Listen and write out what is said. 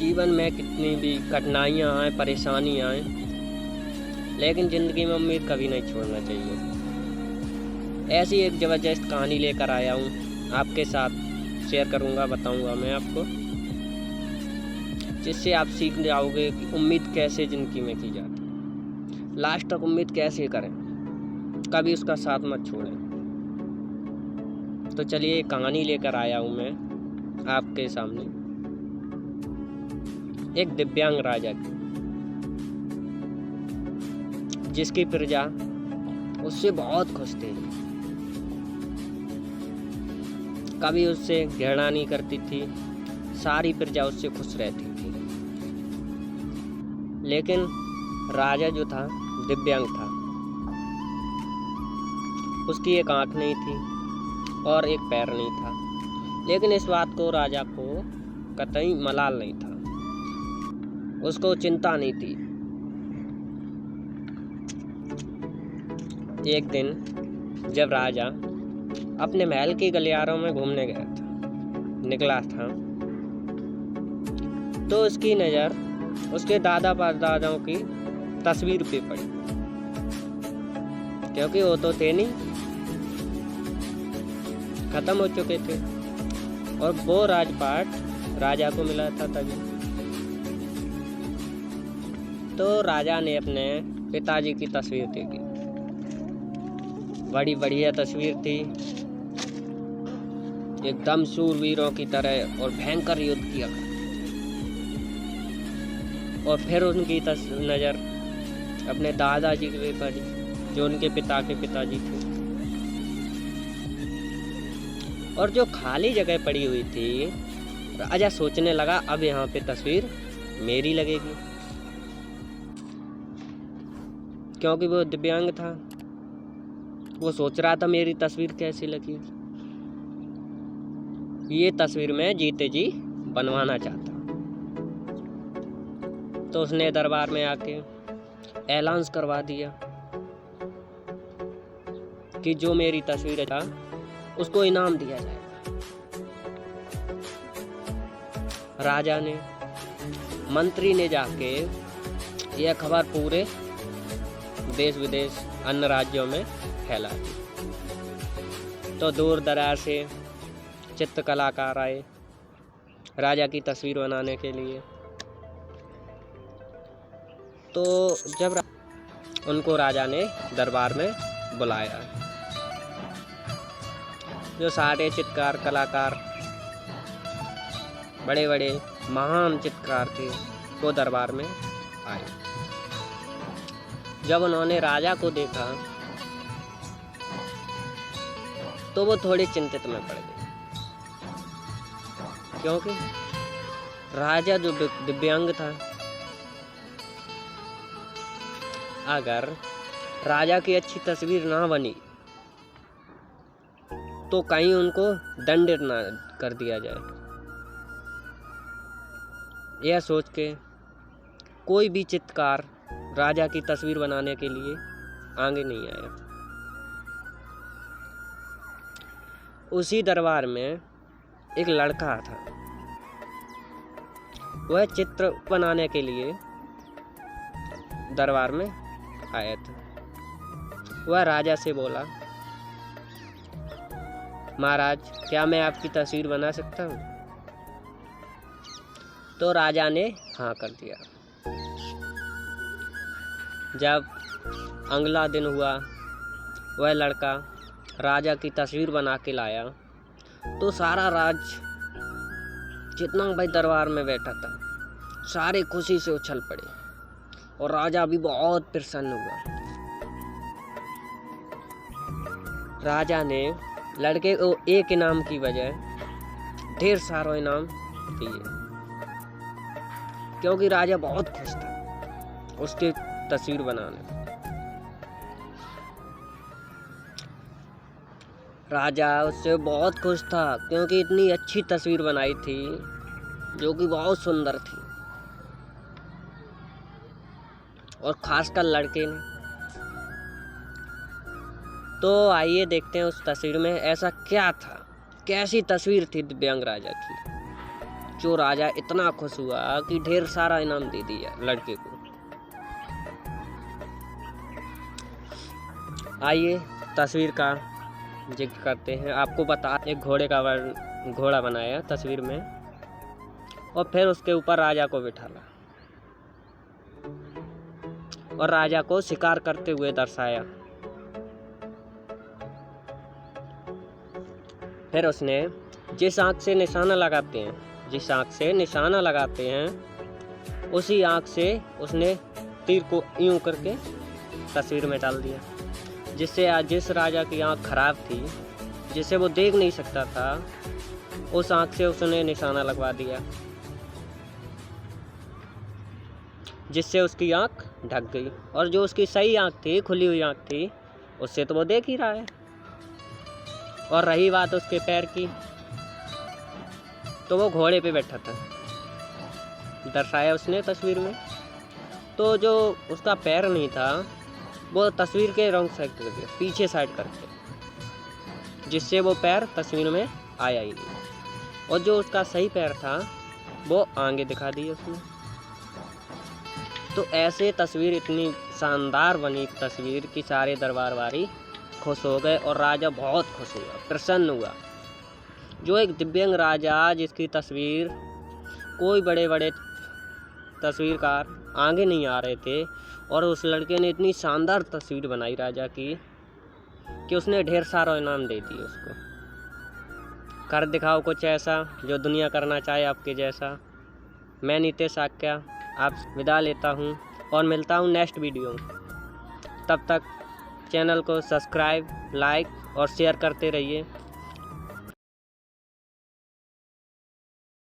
जीवन में कितनी भी कठिनाइयाँ आएँ, परेशानी आएँ, लेकिन ज़िंदगी में उम्मीद कभी नहीं छोड़ना चाहिए। ऐसी एक ज़बरदस्त कहानी लेकर आया हूँ, आपके साथ शेयर करूँगा, बताऊँगा मैं आपको, जिससे आप सीख जाओगे कि उम्मीद कैसे ज़िंदगी में की जाती है। लास्ट तक उम्मीद कैसे करें, कभी उसका साथ मत छोड़ें। तो चलिए एक कहानी लेकर आया हूँ मैं आपके सामने, एक दिव्यांग राजा की, जिसकी प्रजा उससे बहुत खुश थी, कभी उससे घृणा नहीं करती थी, सारी प्रजा उससे खुश रहती थी। लेकिन राजा जो था दिव्यांग था, उसकी एक आंख नहीं थी और एक पैर नहीं था, लेकिन इस बात को राजा को कतई मलाल नहीं था, उसको चिंता नहीं थी। एक दिन जब राजा अपने महल के गलियारों में घूमने गया था, निकला था, तो उसकी नज़र उसके दादा परदादाओं की तस्वीर पे पड़ी, क्योंकि वो तो थे नहीं, खत्म हो चुके थे, और वो राजपाट राजा को मिला था तभी। तो राजा ने अपने पिताजी की तस्वीर देखी, बड़ी बढ़िया तस्वीर थी, एकदम शूरवीरों की तरह और भयंकर युद्ध किया। और फिर उनकी नज़र अपने दादाजी पे पड़ी, जो उनके पिता के पिताजी थे, और जो खाली जगह पड़ी हुई थी, राजा सोचने लगा अब यहाँ पे तस्वीर मेरी लगेगी, क्योंकि वो दिव्यांग था। वो सोच रहा था मेरी तस्वीर कैसी लगेगी, ये तस्वीर मैं जीते जी बनवाना चाहता। तो उसने दरबार में आके ऐलान करवा दिया कि जो मेरी तस्वीर था उसको इनाम दिया जाएगा। राजा ने, मंत्री ने जाके यह खबर पूरे देश विदेश अन्य राज्यों में फैला दी। तो दूर दराज से चित्र कलाकार आए राजा की तस्वीर बनाने के लिए। तो जब उनको राजा ने दरबार में बुलाया, जो सारे चित्रकार कलाकार, बड़े बड़े महान चित्रकार थे, वो दरबार में आए। जब उन्होंने राजा को देखा तो वो थोड़े चिंतित में पड़ गए, क्योंकि राजा जो दिव्यांग था, अगर राजा की अच्छी तस्वीर ना बनी तो कहीं उनको दंडित ना कर दिया जाए। यह सोच के कोई भी चित्रकार राजा की तस्वीर बनाने के लिए आगे नहीं आया। उसी दरबार में एक लड़का था, वह चित्र बनाने के लिए दरबार में आया था। वह राजा से बोला, महाराज क्या मैं आपकी तस्वीर बना सकता हूँ? तो राजा ने हाँ कर दिया। जब अगला दिन हुआ, वह लड़का राजा की तस्वीर बना के लाया, तो सारा राज जितना भाई दरबार में बैठा था, सारे खुशी से उछल पड़े, और राजा भी बहुत प्रसन्न हुआ। राजा ने लड़के को एक इनाम की बजाय ढेर सारे इनाम दिए, क्योंकि राजा बहुत खुश था उसकी तस्वीर बनाने। राजा उससे बहुत खुश था, क्योंकि इतनी अच्छी तस्वीर बनाई थी, जो कि बहुत सुंदर थी, और खासकर लड़के ने। तो आइए देखते हैं उस तस्वीर में ऐसा क्या था, कैसी तस्वीर थी दिव्यांग राजा की, जो राजा इतना खुश हुआ कि ढेर सारा इनाम दे दिया लड़के को। आइए तस्वीर का जिक्र करते हैं। आपको बता, एक घोड़े का घोड़ा बनाया तस्वीर में और फिर उसके ऊपर राजा को बिठाला और राजा को शिकार करते हुए दर्शाया। फिर उसने जिस आँख से निशाना लगाते हैं उसी आँख से उसने तीर को यूं करके तस्वीर में डाल दिया, जिससे आज जिस राजा की आँख खराब थी, जिसे वो देख नहीं सकता था, उस आँख से उसने निशाना लगवा दिया, जिससे उसकी आँख ढक गई। और जो उसकी सही आँख थी, खुली हुई आँख थी, उससे तो वो देख ही रहा है। और रही बात उसके पैर की, तो वो घोड़े पे बैठा था, दर्शाया उसने तस्वीर में। तो जो उसका पैर नहीं था वो तस्वीर के रॉन्ग साइड कर दिया, पीछे साइड करके, जिससे वो पैर तस्वीर में आया ही नहीं। और जो उसका सही पैर था वो आगे दिखा दिया उसने। तो ऐसे तस्वीर इतनी शानदार बनी तस्वीर कि सारे दरबारवारी खुश हो गए और राजा बहुत खुश हुआ, प्रसन्न हुआ। जो एक दिव्यांग राजा जिसकी तस्वीर कोई बड़े बड़े तस्वीरकार आगे नहीं आ रहे थे, और उस लड़के ने इतनी शानदार तस्वीर बनाई राजा की कि उसने ढेर सारा इनाम दे दिया उसको। कर दिखाओ कुछ ऐसा जो दुनिया करना चाहे आपके जैसा। मैं नितेश आक्या आप विदा लेता हूँ और मिलता हूँ नेक्स्ट वीडियो। तब तक चैनल को सब्सक्राइब, लाइक और शेयर करते रहिए।